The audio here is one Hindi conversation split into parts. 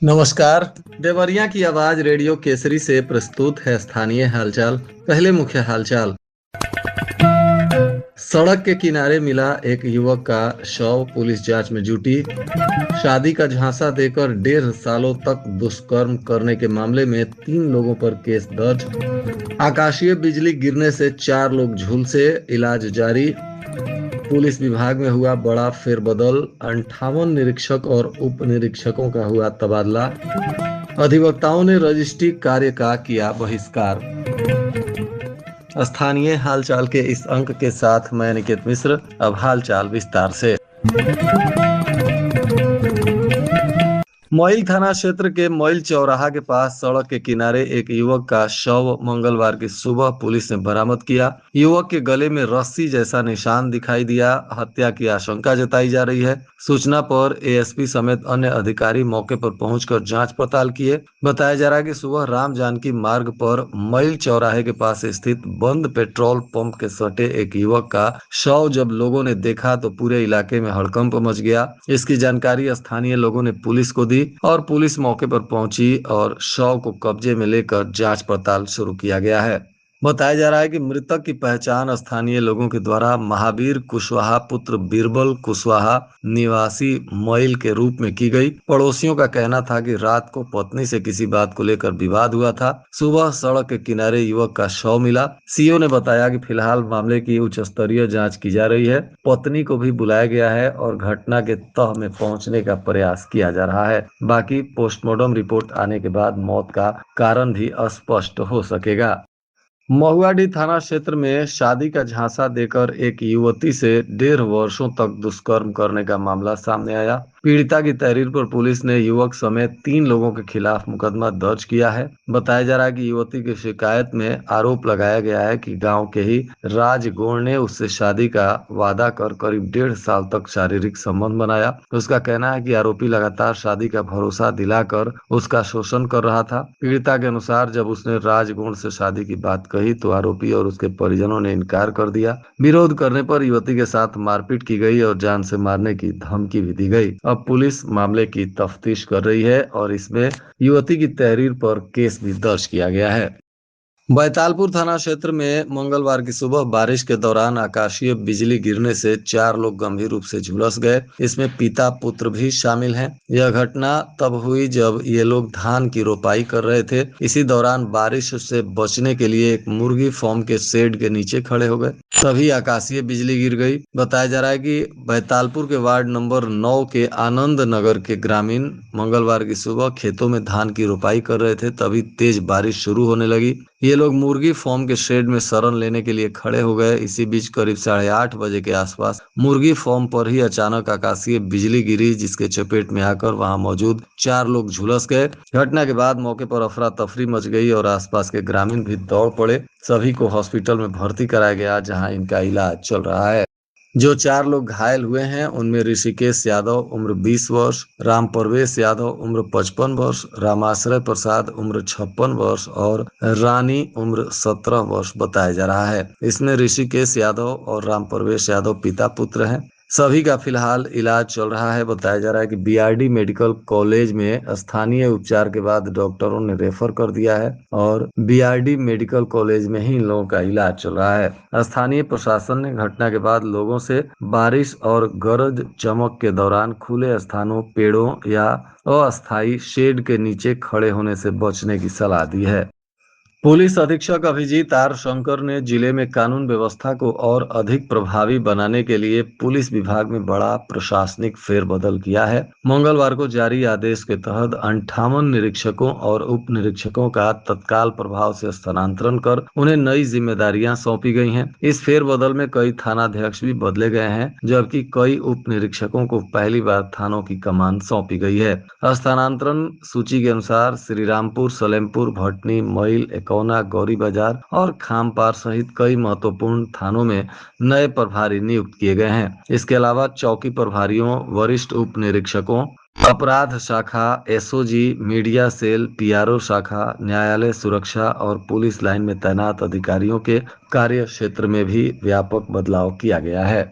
नमस्कार। देवरिया की आवाज रेडियो केसरी से प्रस्तुत है स्थानीय हालचाल। पहले मुख्य हालचाल। सड़क के किनारे मिला एक युवक का शव, पुलिस जांच में जुटी। शादी का झांसा देकर 1.5 सालों तक दुष्कर्म करने के मामले में 3 लोगों पर केस दर्ज। आकाशीय बिजली गिरने से 4 लोग झुलसे, इलाज जारी। पुलिस विभाग में हुआ बड़ा फेरबदल, 58 निरीक्षक और उप निरीक्षकों का हुआ तबादला। अधिवक्ताओं ने रजिस्ट्री कार्य का किया बहिष्कार। स्थानीय हालचाल के इस अंक के साथ मैं निकेत मिश्र। अब हालचाल विस्तार से। मोइल थाना क्षेत्र के मोइल चौराहा के पास सड़क के किनारे एक युवक का शव मंगलवार की सुबह पुलिस ने बरामद किया। युवक के गले में रस्सी जैसा निशान दिखाई दिया। हत्या की आशंका जताई जा रही है। सूचना पर एएसपी समेत अन्य अधिकारी मौके पर पहुंचकर जांच पड़ताल किए। बताया जा रहा है कि सुबह राम जानकी मार्ग पर मोइल चौराहे के पास स्थित बंद पेट्रोल पंप के सटे एक युवक का शव जब लोगों ने देखा तो पूरे इलाके में हड़कंप मच गया। इसकी जानकारी स्थानीय लोगों ने पुलिस को दी और पुलिस मौके पर पहुंची और शव को कब्जे में लेकर जांच पड़ताल शुरू किया गया है। बताया जा रहा है कि मृतक की पहचान स्थानीय लोगों के द्वारा महावीर कुशवाहा पुत्र बीरबल कुशवाहा निवासी मोइल के रूप में की गई। पड़ोसियों का कहना था कि रात को पत्नी से किसी बात को लेकर विवाद हुआ था। सुबह सड़क के किनारे युवक का शव मिला। सीओ ने बताया कि फिलहाल मामले की उच्च स्तरीय जांच की जा रही है। पत्नी को भी बुलाया गया है और घटना के तह में पहुंचने का प्रयास किया जा रहा है। बाकी पोस्टमार्टम रिपोर्ट आने के बाद मौत का कारण भी स्पष्ट हो सकेगा। महुआडीह थाना क्षेत्र में शादी का झांसा देकर एक युवती से 1.5 वर्षों तक दुष्कर्म करने का मामला सामने आया। पीड़िता की तहरीर पर पुलिस ने युवक समेत 3 लोगों के खिलाफ मुकदमा दर्ज किया है। बताया जा रहा है कि युवती की शिकायत में आरोप लगाया गया है कि गांव के ही राजगोड़ ने उससे शादी का वादा कर करीब 1.5 साल तक शारीरिक संबंध बनाया। उसका कहना है कि आरोपी लगातार शादी का भरोसा दिलाकर उसका शोषण कर रहा था। पीड़िता के अनुसार जब उसने राजगोड़ से शादी की बात कही तो आरोपी और उसके परिजनों ने इनकार कर दिया। विरोध करने पर युवती के साथ मारपीट की गई और जान से मारने की धमकी भी दी गई। अब पुलिस मामले की तफ्तीश कर रही है और इसमें युवती की तहरीर पर केस भी दर्ज किया गया है। बैतालपुर थाना क्षेत्र में मंगलवार की सुबह बारिश के दौरान आकाशीय बिजली गिरने से 4 लोग गंभीर रूप से झुलस गए। इसमें पिता पुत्र भी शामिल हैं। यह घटना तब हुई जब ये लोग धान की रोपाई कर रहे थे। इसी दौरान बारिश से बचने के लिए एक मुर्गी फार्म के शेड के नीचे खड़े हो गए, तभी आकाशीय बिजली गिर गई। बताया जा रहा है कि बैतालपुर के वार्ड नंबर 9 के आनंद नगर के ग्रामीण मंगलवार की सुबह खेतों में धान की रोपाई कर रहे थे, तभी तेज बारिश शुरू होने लगी। ये लोग मुर्गी फार्म के शेड में शरण लेने के लिए खड़े हो गए। इसी बीच करीब 8:30 बजे के आसपास मुर्गी फार्म पर ही अचानक आकाशीय बिजली गिरी, जिसके चपेट में आकर वहां मौजूद 4 लोग झुलस गए। घटना के बाद मौके पर अफरा तफरी मच गई और आसपास के ग्रामीण भी दौड़ पड़े। सभी को हॉस्पिटल में भर्ती कराया गया, जहां इनका इलाज चल रहा है। जो 4 लोग घायल हुए हैं उनमें ऋषिकेश यादव उम्र 20 वर्ष, राम प्रवेश यादव उम्र 55 वर्ष, रामाश्रय प्रसाद उम्र 56 वर्ष और रानी उम्र 17 वर्ष बताया जा रहा है। इसमें ऋषिकेश यादव और राम प्रवेश यादव पिता पुत्र हैं। सभी का फिलहाल इलाज चल रहा है। बताया जा रहा है कि बीआरडी मेडिकल कॉलेज में स्थानीय उपचार के बाद डॉक्टरों ने रेफर कर दिया है और बीआरडी मेडिकल कॉलेज में ही इन लोगों का इलाज चल रहा है। स्थानीय प्रशासन ने घटना के बाद लोगों से बारिश और गरज चमक के दौरान खुले स्थानों, पेड़ों या अस्थायी शेड के नीचे खड़े होने से बचने की सलाह दी है। पुलिस अधीक्षक अभिजीत आर शंकर ने जिले में कानून व्यवस्था को और अधिक प्रभावी बनाने के लिए पुलिस विभाग में बड़ा प्रशासनिक फेरबदल किया है। मंगलवार को जारी आदेश के तहत 58 निरीक्षकों और उप निरीक्षकों का तत्काल प्रभाव से स्थानांतरण कर उन्हें नई जिम्मेदारियां सौंपी गई हैं। इस फेरबदल में कई थानाध्यक्ष भी बदले गए हैं, जबकि कई उप निरीक्षकों को पहली बार थानों की कमान सौंपी गई है। स्थानांतरण सूची के अनुसार श्रीरामपुर, सलेमपुर, भटनी, मोइल, कौना, गौरी बाजार और खामपार सहित कई महत्वपूर्ण थानों में नए प्रभारी नियुक्त किए गए हैं। इसके अलावा चौकी प्रभारियों, वरिष्ठ उप निरीक्षकों, अपराध शाखा, एसओजी, मीडिया सेल, पीआरओ शाखा, न्यायालय सुरक्षा और पुलिस लाइन में तैनात अधिकारियों के कार्य क्षेत्र में भी व्यापक बदलाव किया गया है।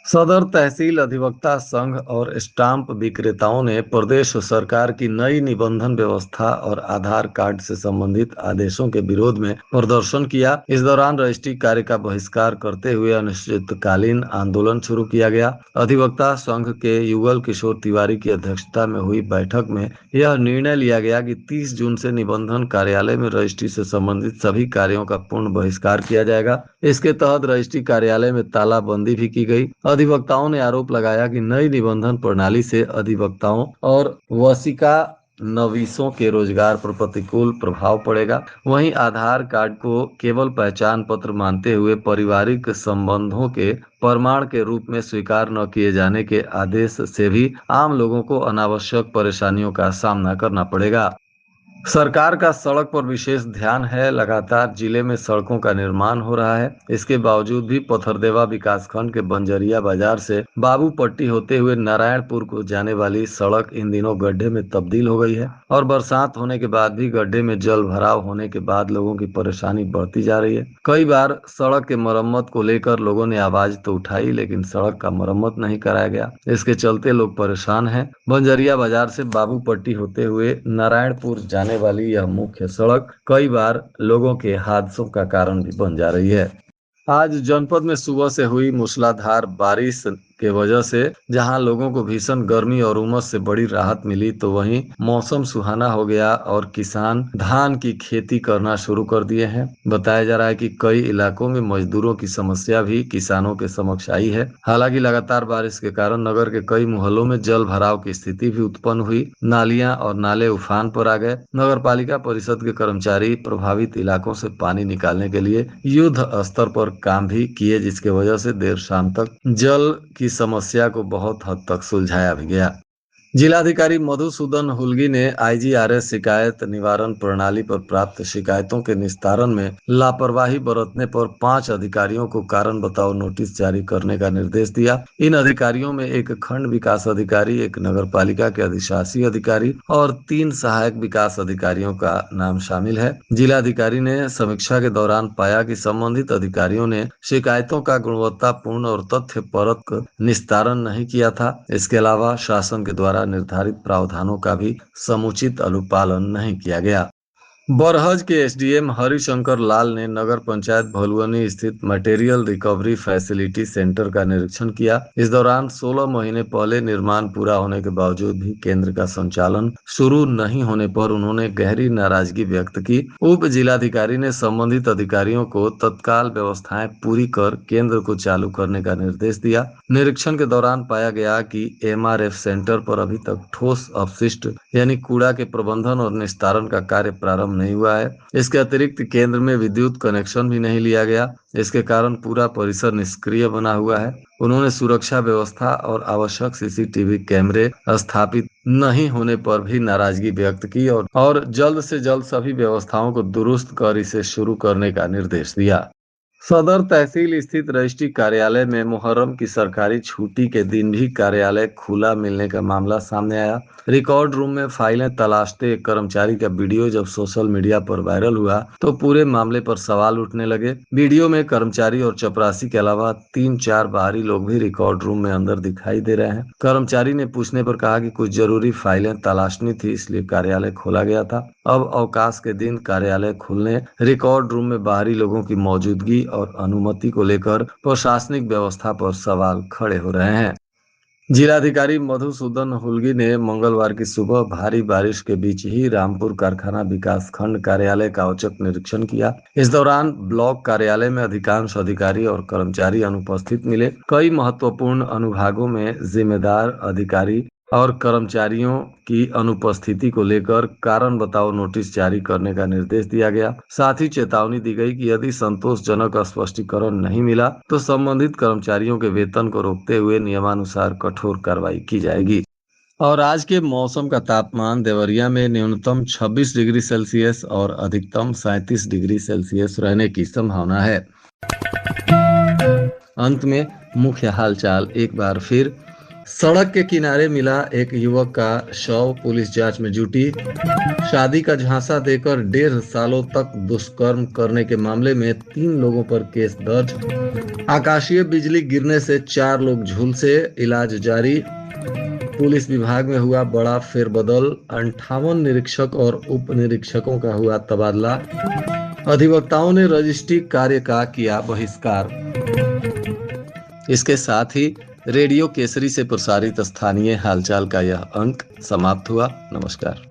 सदर तहसील अधिवक्ता संघ और स्टाम्प विक्रेताओं ने प्रदेश सरकार की नई निबंधन व्यवस्था और आधार कार्ड से संबंधित आदेशों के विरोध में प्रदर्शन किया। इस दौरान रजिस्ट्री कार्य का बहिष्कार करते हुए अनिश्चितकालीन आंदोलन शुरू किया गया। अधिवक्ता संघ के युगल किशोर तिवारी की अध्यक्षता में हुई बैठक में यह निर्णय लिया गया कि 30 जून से निबंधन कार्यालय में रजिस्ट्री से संबंधित सभी कार्यों का पूर्ण बहिष्कार किया जाएगा। इसके तहत रजिस्ट्री कार्यालय में तालाबंदी भी की गई। अधिवक्ताओं ने आरोप लगाया कि नई निबंधन प्रणाली से अधिवक्ताओं और वसीका नवीसों के रोजगार पर प्रतिकूल प्रभाव पड़ेगा। वहीं आधार कार्ड को केवल पहचान पत्र मानते हुए पारिवारिक संबंधों के प्रमाण के रूप में स्वीकार न किए जाने के आदेश से भी आम लोगों को अनावश्यक परेशानियों का सामना करना पड़ेगा। सरकार का सड़क पर विशेष ध्यान है। लगातार जिले में सड़कों का निर्माण हो रहा है। इसके बावजूद भी पथरदेवा विकासखंड के बंजरिया बाजार से बाबू पट्टी होते हुए नारायणपुर को जाने वाली सड़क इन दिनों गड्ढे में तब्दील हो गई है और बरसात होने के बाद भी गड्ढे में जल भराव होने के बाद लोगों की परेशानी बढ़ती जा रही है। कई बार सड़क के मरम्मत को लेकर लोगों ने आवाज तो उठाई, लेकिन सड़क का मरम्मत नहीं कराया गया। इसके चलते लोग परेशान हैं। बंजरिया बाजार से बाबू पट्टी होते हुए नारायणपुर जाने वाली यह मुख्य सड़क कई बार लोगों के हादसों का कारण भी बन जा रही है। आज जनपद में सुबह से हुई मूसलाधार बारिश के वजह से जहां लोगों को भीषण गर्मी और उमस से बड़ी राहत मिली, तो वहीं मौसम सुहाना हो गया और किसान धान की खेती करना शुरू कर दिए हैं। बताया जा रहा है कि कई इलाकों में मजदूरों की समस्या भी किसानों के समक्ष आई है। हालांकि लगातार बारिश के कारण नगर के कई मोहल्लों में जल भराव की स्थिति भी उत्पन्न हुई। नालियां और नाले उफान पर आ गए। नगर पालिका परिषद के कर्मचारी प्रभावित इलाकों से पानी निकालने के लिए युद्ध स्तर पर काम भी किए, जिसके वजह से देर शाम तक जल की समस्या को बहुत हद तक सुलझाया भी गया। जिलाधिकारी मधुसूदन हुल्गी ने आईजीआरएस शिकायत निवारण प्रणाली पर प्राप्त शिकायतों के निस्तारण में लापरवाही बरतने पर 5 अधिकारियों को कारण बताओ नोटिस जारी करने का निर्देश दिया। इन अधिकारियों में एक खंड विकास अधिकारी, एक नगर पालिका के अधिशासी अधिकारी और 3 सहायक विकास अधिकारियों का नाम शामिल है। जिलाधिकारी ने समीक्षा के दौरान पाया कि संबंधित अधिकारियों ने शिकायतों का गुणवत्तापूर्ण और तथ्यपरक निस्तारण नहीं किया था। इसके अलावा शासन के द्वारा निर्धारित प्रावधानों का भी समुचित अनुपालन नहीं किया गया। बरहज के एसडीएम हरिशंकर लाल ने नगर पंचायत भलुअनी स्थित मटेरियल रिकवरी फैसिलिटी सेंटर का निरीक्षण किया। इस दौरान 16 महीने पहले निर्माण पूरा होने के बावजूद भी केंद्र का संचालन शुरू नहीं होने पर उन्होंने गहरी नाराजगी व्यक्त की। उप जिलाधिकारी ने संबंधित अधिकारियों को तत्काल व्यवस्थाएं पूरी कर केंद्र को चालू करने का निर्देश दिया। निरीक्षण के दौरान पाया गया कि एमआरएफ सेंटर पर अभी तक ठोस अपशिष्ट यानी कूड़ा के प्रबंधन और निस्तारण का कार्य प्रारंभ नहीं हुआ है। इसके अतिरिक्त केंद्र में विद्युत कनेक्शन भी नहीं लिया गया। इसके कारण पूरा परिसर निष्क्रिय बना हुआ है। उन्होंने सुरक्षा व्यवस्था और आवश्यक सीसीटीवी कैमरे स्थापित नहीं होने पर भी नाराजगी व्यक्त की और जल्द से जल्द सभी व्यवस्थाओं को दुरुस्त कर इसे शुरू करने का निर्देश दिया। सदर तहसील स्थित रजिस्ट्री कार्यालय में मुहर्रम की सरकारी छुट्टी के दिन भी कार्यालय खुला मिलने का मामला सामने आया। रिकॉर्ड रूम में फाइलें तलाशते एक कर्मचारी का वीडियो जब सोशल मीडिया पर वायरल हुआ तो पूरे मामले पर सवाल उठने लगे। वीडियो में कर्मचारी और चपरासी के अलावा 3-4 बाहरी लोग भी रिकॉर्ड रूम में अंदर दिखाई दे रहे हैं। कर्मचारी ने पूछने पर कहा कि कुछ जरूरी फाइलें तलाशनी थी, इसलिए कार्यालय खोला गया था। अब अवकाश के दिन कार्यालय खुलने, रिकॉर्ड रूम में बाहरी लोगों की मौजूदगी और अनुमति को लेकर प्रशासनिक व्यवस्था पर सवाल खड़े हो रहे हैं। जिलाधिकारी मधुसूदन हुल्गी ने मंगलवार की सुबह भारी बारिश के बीच ही रामपुर कारखाना विकास खंड कार्यालय का औचक निरीक्षण किया। इस दौरान ब्लॉक कार्यालय में अधिकांश अधिकारी और कर्मचारी अनुपस्थित मिले। कई महत्वपूर्ण अनुभागों में जिम्मेदार अधिकारी और कर्मचारियों की अनुपस्थिति को लेकर कारण बताओ नोटिस जारी करने का निर्देश दिया गया। साथ ही चेतावनी दी गई कि यदि संतोषजनक स्पष्टीकरण नहीं मिला तो संबंधित कर्मचारियों के वेतन को रोकते हुए नियमानुसार कठोर कार्रवाई की जाएगी। और आज के मौसम का तापमान देवरिया में न्यूनतम 26 डिग्री सेल्सियस और अधिकतम 37 डिग्री सेल्सियस रहने की संभावना है। अंत में मुख्य हालचाल एक बार फिर। सड़क के किनारे मिला एक युवक का शव, पुलिस जांच में जुटी। शादी का झांसा देकर 1.5 सालों तक दुष्कर्म करने के मामले में 3 लोगों पर केस दर्ज। आकाशीय बिजली गिरने से 4 लोग झुलसे, इलाज जारी। पुलिस विभाग में हुआ बड़ा फेरबदल, 58 निरीक्षक और उप निरीक्षकों का हुआ तबादला। अधिवक्ताओं ने रजिस्ट्री कार्य का किया बहिष्कार। इसके साथ ही रेडियो केसरी से प्रसारित स्थानीय हालचाल का यह अंक समाप्त हुआ। नमस्कार।